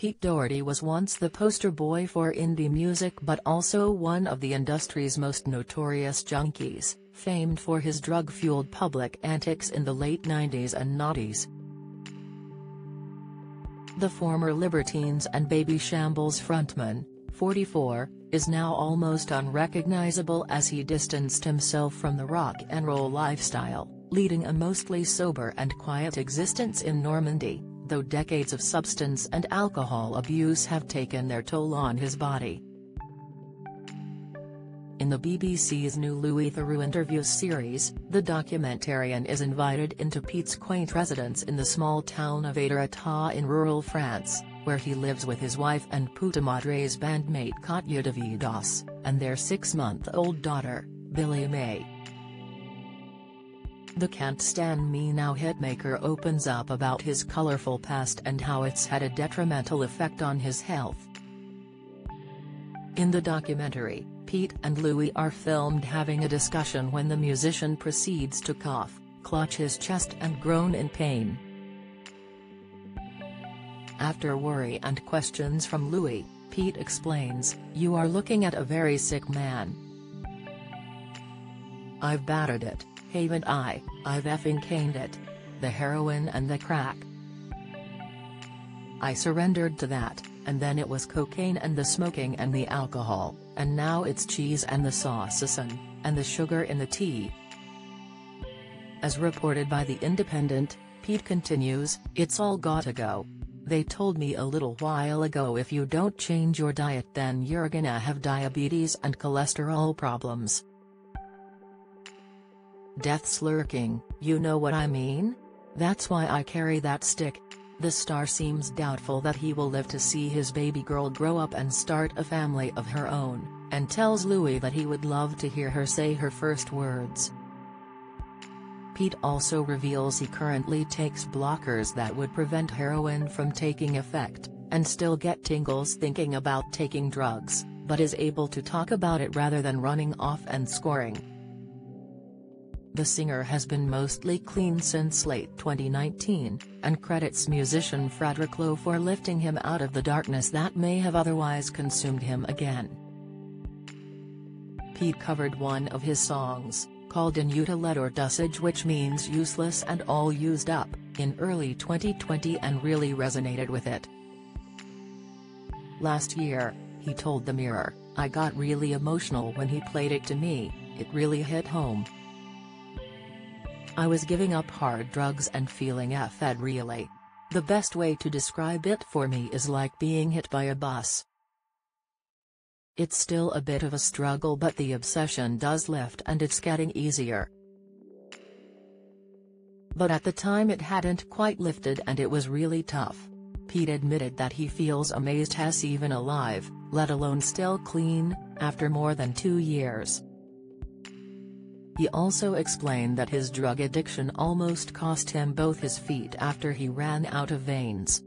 Pete Doherty was once the poster boy for indie music but also one of the industry's most notorious junkies, famed for his drug-fueled public antics in the late 90s and noughties. The former Libertines and Baby Shambles frontman, 44, is now almost unrecognizable as he distanced himself from the rock and roll lifestyle, leading a mostly sober and quiet existence in Normandy, though decades of substance and alcohol abuse have taken their toll on his body. In the BBC's new Louis Theroux interviews series, the documentarian is invited into Pete's quaint residence in the small town of Étretat in rural France, where he lives with his wife and Poutamadre's bandmate Katya Davidos, and their 6-month-old daughter, Billy May. The Can't Stand Me Now hitmaker opens up about his colorful past and how it's had a detrimental effect on his health. In the documentary, Pete and Louis are filmed having a discussion when the musician proceeds to cough, clutch his chest and groan in pain. After worry and questions from Louis, Pete explains, "You are looking at a very sick man. I've battered it, haven't I? I've effing caned it. The heroin and the crack. I surrendered to that, and then it was cocaine and the smoking and the alcohol, and now it's cheese and the saucisson, and the sugar in the tea." As reported by The Independent, Pete continues, "It's all gotta go. They told me a little while ago if you don't change your diet then you're gonna have diabetes and cholesterol problems. Death's lurking, you know what I mean? That's why I carry that stick." The star seems doubtful that he will live to see his baby girl grow up and start a family of her own, and tells Louis that he would love to hear her say her first words. Pete also reveals he currently takes blockers that would prevent heroin from taking effect, and still get tingles thinking about taking drugs, but is able to talk about it rather than running off and scoring. The singer has been mostly clean since late 2019, and credits musician Frédéric Lowe for lifting him out of the darkness that may have otherwise consumed him again. Pete covered one of his songs, called Inutile or Dusage, which means useless and all used up, in early 2020 and really resonated with it. Last year, he told The Mirror, "I got really emotional when he played it to me, it really hit home. I was giving up hard drugs and feeling effed really. The best way to describe it for me is like being hit by a bus. It's still a bit of a struggle but the obsession does lift and it's getting easier. But at the time it hadn't quite lifted and it was really tough." Pete admitted that he feels amazed he's even alive, let alone still clean, after more than 2 years. He also explained that his drug addiction almost cost him both his feet after he ran out of veins.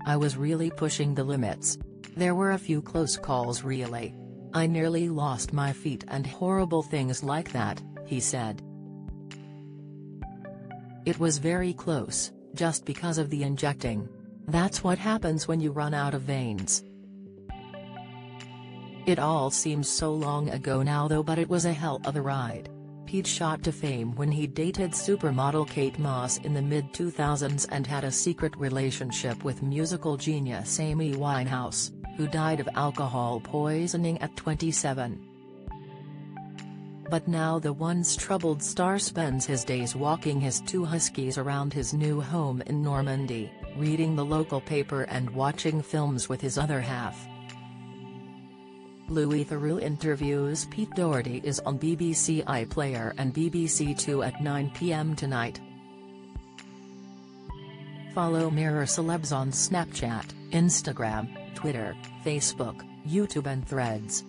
"I was really pushing the limits. There were a few close calls really. I nearly lost my feet and horrible things like that," he said. "It was very close, just because of the injecting. That's what happens when you run out of veins. It all seems so long ago now though, but it was a hell of a ride." Pete shot to fame when he dated supermodel Kate Moss in the mid-2000s and had a secret relationship with musical genius Amy Winehouse, who died of alcohol poisoning at 27. But now the once troubled star spends his days walking his 2 huskies around his new home in Normandy, reading the local paper and watching films with his other half. Louis Theroux interviews Pete Doherty is on BBC iPlayer and BBC Two at 9 p.m. tonight. Follow Mirror Celebs on Snapchat, Instagram, Twitter, Facebook, YouTube and Threads.